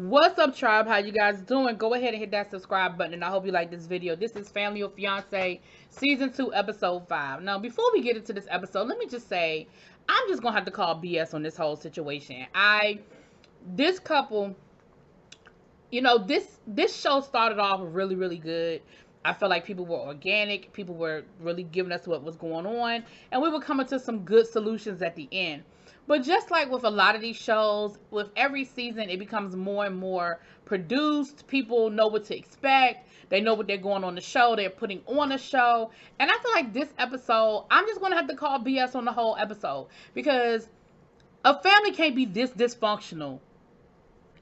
What's up, tribe? How you guys doing? Go ahead and hit that subscribe button, and I hope you like this video. This is Family or Fiance Season 2, Episode 5. Now, before we get into this episode, let me just say, I'm just gonna have to call BS on this whole situation. This couple, this show started off really, really good. I felt like people were organic, people were really giving us what was going on, and we were coming to some good solutions at the end. But just like with a lot of these shows, with every season, it becomes more and more produced. People know what to expect. They know what they're going on the show. They're putting on a show. And I feel like this episode, I'm just going to have to call BS on the whole episode. Because a family can't be this dysfunctional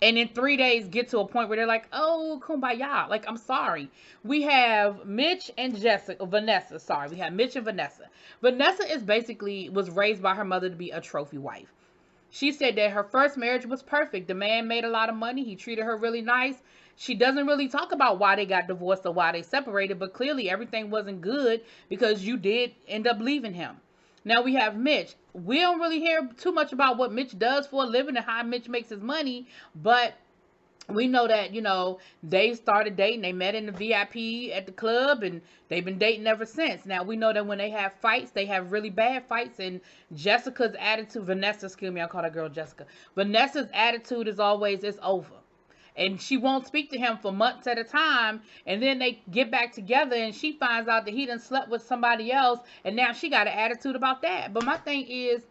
and in 3 days get to a point where they're like, oh, kumbaya. Like, I'm sorry. We have Mitch and Vanessa. Sorry, we have Mitch and Vanessa. Vanessa was raised by her mother to be a trophy wife. She said that her first marriage was perfect. The man made a lot of money. He treated her really nice. She doesn't really talk about why they got divorced or why they separated, but clearly everything wasn't good because you did end up leaving him. Now we have Mitch. We don't really hear too much about what Mitch does for a living and how Mitch makes his money, but we know that, they started dating. They met in the VIP at the club, and they've been dating ever since. Now, we know that when they have fights, they have really bad fights, and Vanessa, excuse me, I call that girl Jessica. Vanessa's attitude is always, it's over. And she won't speak to him for months at a time, and then they get back together, and she finds out that he done slept with somebody else, and now she got an attitude about that. But my thing is,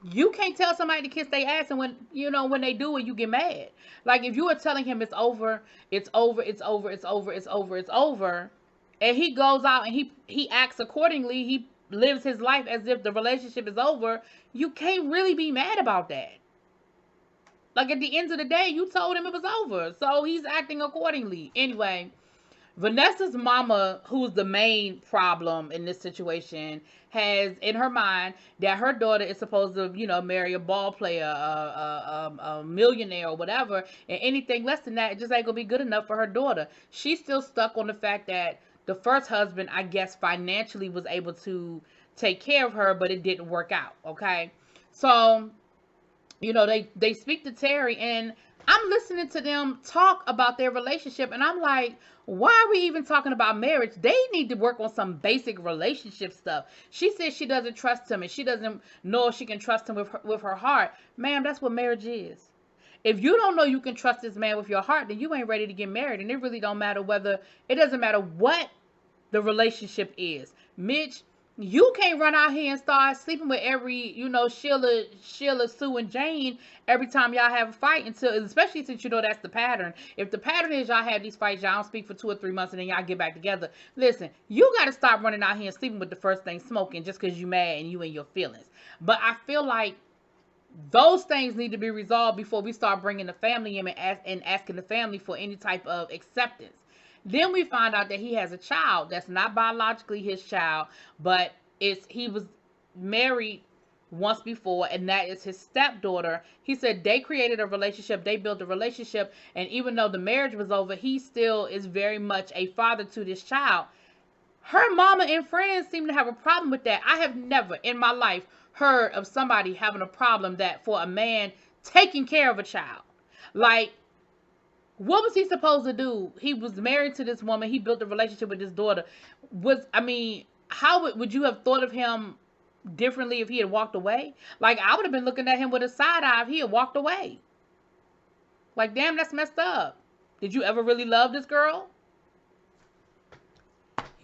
you can't tell somebody to kiss their ass, and when they do it, you get mad. Like, if you are telling him it's over, it's over, it's over, it's over, it's over, it's over, and he goes out and he acts accordingly, he lives his life as if the relationship is over, you can't really be mad about that. Like, at the end of the day, you told him it was over, so he's acting accordingly. Anyway, Vanessa's mama, who's the main problem in this situation, has in her mind that her daughter is supposed to, marry a ball player, a millionaire or whatever, and anything less than that, it just ain't gonna be good enough for her daughter. She's still stuck on the fact that the first husband, I guess, financially was able to take care of her, but it didn't work out, okay? So, they speak to Terry, and I'm listening to them talk about their relationship, and I'm like, why are we even talking about marriage? They need to work on some basic relationship stuff. She says she doesn't trust him, and she doesn't know if she can trust him with her heart. Ma'am, that's what marriage is. If you don't know you can trust this man with your heart, then you ain't ready to get married, and it really don't matter it doesn't matter what the relationship is. Mitch, you can't run out here and start sleeping with every, Sheila, Sue, and Jane every time y'all have a fight, especially since that's the pattern. If the pattern is y'all have these fights, y'all don't speak for 2 or 3 months, and then y'all get back together. Listen, you got to stop running out here and sleeping with the first thing smoking just because you mad and you in your feelings. But I feel like those things need to be resolved before we start bringing the family in and asking the family for any type of acceptance. Then we find out that he has a child that's not biologically his child, but he was married once before, and that is his stepdaughter. He said they created a relationship, they built a relationship, and even though the marriage was over, he still is very much a father to this child. Her mama and friends seem to have a problem with that. I have never in my life heard of somebody having a problem that for a man taking care of a child. Like, what was he supposed to do? He was married to this woman. He built a relationship with his daughter. How would you have thought of him differently if he had walked away? Like, I would have been looking at him with a side eye if he had walked away. Like, damn, that's messed up. Did you ever really love this girl?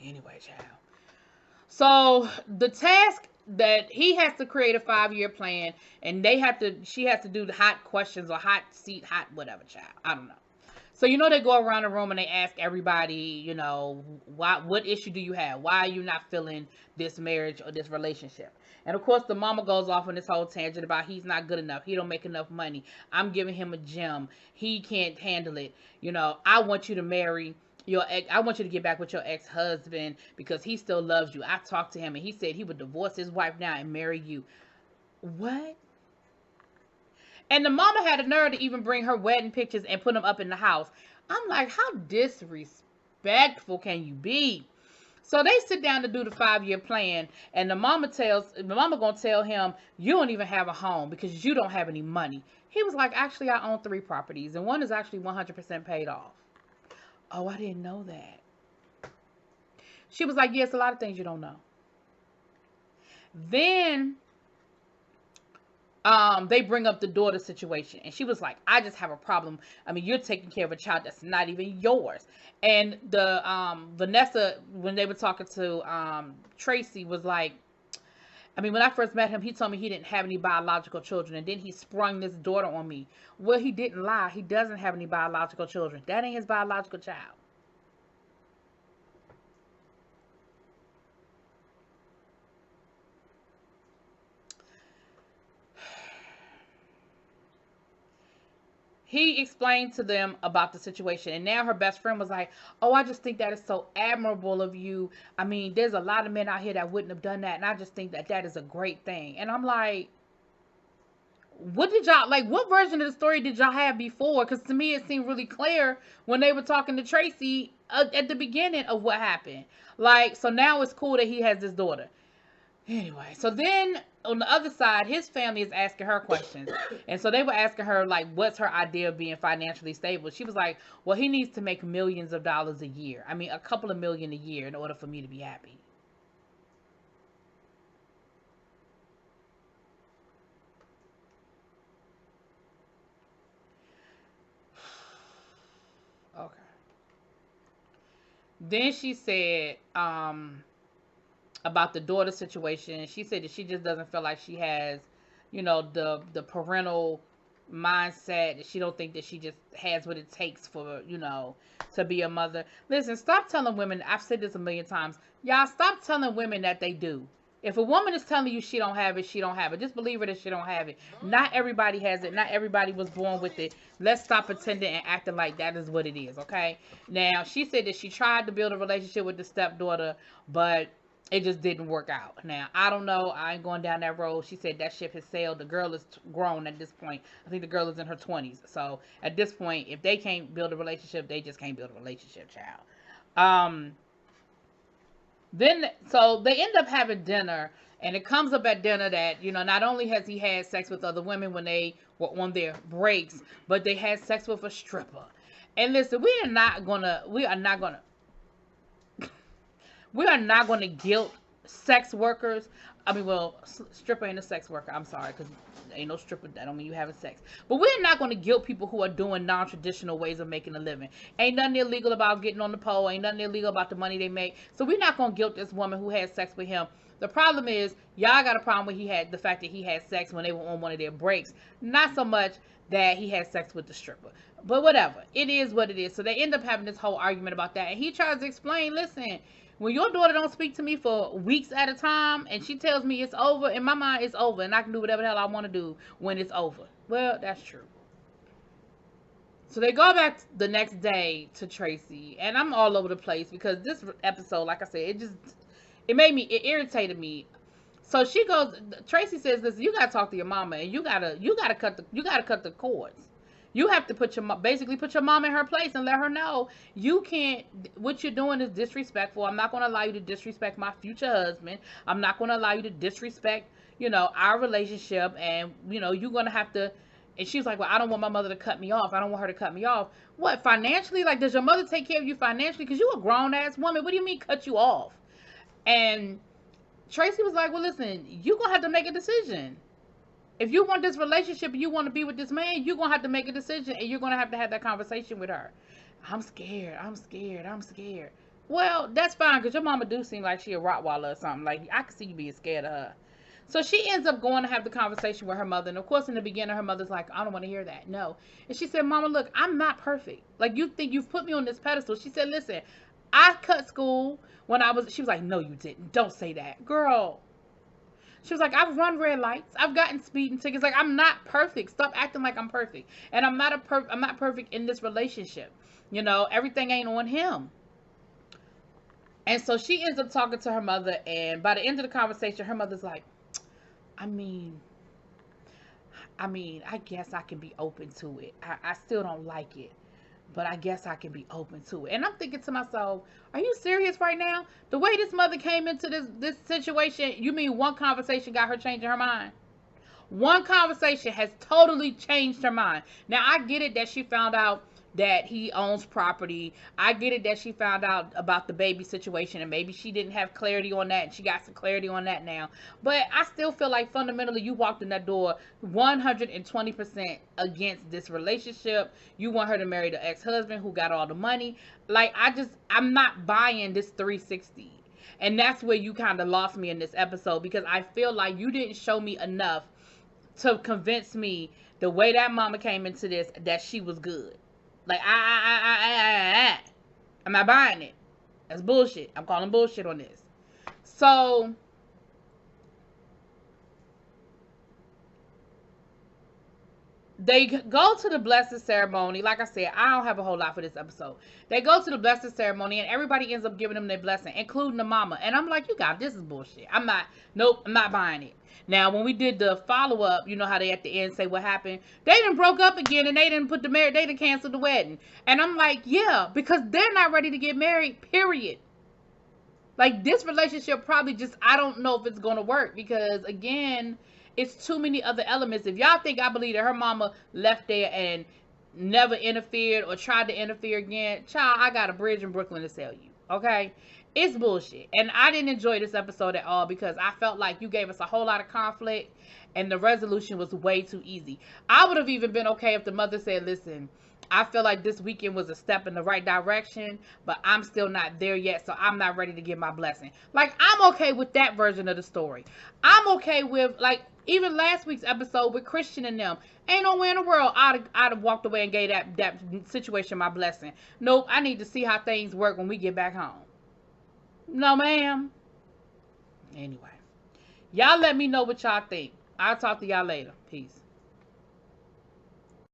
Anyway, child. So, the task that he has to create a 5-year plan, and she has to do the hot questions or hot seat, hot whatever, child. I don't know. So, they go around the room and they ask everybody, what issue do you have? Why are you not feeling this marriage or this relationship? And of course, the mama goes off on this whole tangent about he's not good enough. He don't make enough money. I'm giving him a gym. He can't handle it. I want you to marry your ex. I want you to get back with your ex-husband because he still loves you. I talked to him and he said he would divorce his wife now and marry you. What? And the mama had the nerve to even bring her wedding pictures and put them up in the house. I'm like, how disrespectful can you be? So they sit down to do the 5-year plan, and the mama gonna tell him, you don't even have a home because you don't have any money. He was like, actually, I own 3 properties, and one is actually 100% paid off. Oh, I didn't know that. She was like, yes, a lot of things you don't know. Then they bring up the daughter situation, and she was like, I just have a problem. I mean, you're taking care of a child that's not even yours. And the Vanessa, when they were talking to Tracy, was like, I mean, when I first met him, he told me he didn't have any biological children, and then he sprung this daughter on me. Well, he didn't lie. He doesn't have any biological children. That ain't his biological child. He explained to them about the situation, and now her best friend was like, oh, I just think that is so admirable of you. I mean, there's a lot of men out here that wouldn't have done that, and I just think that that is a great thing. And I'm like, what did y'all, like, what version of the story did y'all have before? Because to me it seemed really clear when they were talking to Tracy at the beginning of what happened. Like, so now it's cool that he has this daughter. Anyway, so then on the other side, his family is asking her questions. And so they were asking her, like, what's her idea of being financially stable? She was like, well, he needs to make millions of dollars a year. I mean, a couple of million a year in order for me to be happy. Okay. Then she said, about the daughter situation. She said that she just doesn't feel like she has, the parental mindset. That she don't think that she just has what it takes for, to be a mother. Listen, stop telling women. I've said this a million times. Y'all stop telling women that they do. If a woman is telling you she don't have it, she don't have it. Just believe her that she don't have it. Not everybody has it. Not everybody was born with it. Let's stop pretending and acting like that is what it is, okay? Now, she said that she tried to build a relationship with the stepdaughter, but it just didn't work out. Now, I don't know. I ain't going down that road. She said that ship has sailed. The girl is grown at this point. I think the girl is in her 20s. So, at this point, if they can't build a relationship, they just can't build a relationship, child. So they end up having dinner, and it comes up at dinner that, not only has he had sex with other women when they were on their breaks, but they had sex with a stripper. And listen, we are not gonna guilt sex workers. I mean, well, stripper ain't a sex worker. I'm sorry, because ain't no stripper. That don't mean you having sex. But we're not going to guilt people who are doing non-traditional ways of making a living. Ain't nothing illegal about getting on the pole. Ain't nothing illegal about the money they make. So we're not going to guilt this woman who had sex with him. The problem is, y'all got a problem with the fact that he had sex when they were on one of their breaks. Not so much that he had sex with the stripper. But whatever. It is what it is. So they end up having this whole argument about that. And he tries to explain, listen, when your daughter don't speak to me for weeks at a time, and she tells me it's over, in my mind it's over, and I can do whatever the hell I want to do when it's over. Well, that's true. So they go back the next day to Tracy, and I'm all over the place because this episode, like I said, it irritated me. So she goes, Tracy says, listen, you gotta talk to your mama, and you gotta cut the cords. You have to put your mom in her place and let her know you can't. What you're doing is disrespectful. I'm not going to allow you to disrespect my future husband. I'm not going to allow you to disrespect, our relationship. And you're going to have to. And she's like, well, I don't want my mother to cut me off. I don't want her to cut me off. What, financially? Like, does your mother take care of you financially? Because you're a grown ass woman. What do you mean cut you off? And Tracy was like, well, listen, you're going to have to make a decision. If you want this relationship and you want to be with this man, you're going to have to make a decision, and you're going to have that conversation with her. I'm scared. Well, that's fine, because your mama do seem like she a Rottweiler or something. Like, I can see you being scared of her. So she ends up going to have the conversation with her mother. And, of course, in the beginning, her mother's like, I don't want to hear that. No. And she said, Mama, look, I'm not perfect. Like, you think you've put me on this pedestal. She said, listen, I cut school when she was like, no, you didn't. Don't say that. Girl. She was like, I've run red lights. I've gotten speeding tickets. Like, I'm not perfect. Stop acting like I'm perfect. And I'm not perfect in this relationship. Everything ain't on him. And so she ends up talking to her mother. And by the end of the conversation, her mother's like, I mean, I guess I can be open to it. I still don't like it. but I guess I can be open to it. And I'm thinking to myself, are you serious right now? The way this mother came into this situation, you mean one conversation got her changing her mind? One conversation has totally changed her mind. Now, I get it that she found out that he owns property. I get it that she found out about the baby situation, and maybe she didn't have clarity on that, and she got some clarity on that now. But I still feel like fundamentally you walked in that door 120% against this relationship. You want her to marry the ex-husband who got all the money. Like, I'm not buying this 360. And that's where you kind of lost me in this episode, because I feel like you didn't show me enough to convince me the way that mama came into this that she was good. Like, I'm not buying it. That's bullshit. I'm calling bullshit on this. So they go to the blessing ceremony. Like I said, I don't have a whole lot for this episode. They go to the blessing ceremony, and everybody ends up giving them their blessing, including the mama. And I'm like, you got this is bullshit. I'm not buying it. Now, when we did the follow-up, you know how they at the end say what happened? They done broke up again, and they didn't put the marriage, they done canceled the wedding. And I'm like, yeah, because they're not ready to get married, period. Like, this relationship probably just, I don't know if it's going to work, because, again, it's too many other elements. If y'all think I believe that her mama left there and never interfered or tried to interfere again, child, I got a bridge in Brooklyn to sell you, okay? It's bullshit. And I didn't enjoy this episode at all, because I felt like you gave us a whole lot of conflict and the resolution was way too easy. I would have even been okay if the mother said, listen, I feel like this weekend was a step in the right direction, but I'm still not there yet, so I'm not ready to give my blessing. Like, I'm okay with that version of the story. I'm okay with, like, even last week's episode with Christian and them. Ain't no way in the world I'd have walked away and gave that situation my blessing. Nope, I need to see how things work when we get back home. No, ma'am. Anyway, y'all let me know what y'all think. I'll talk to y'all later. Peace.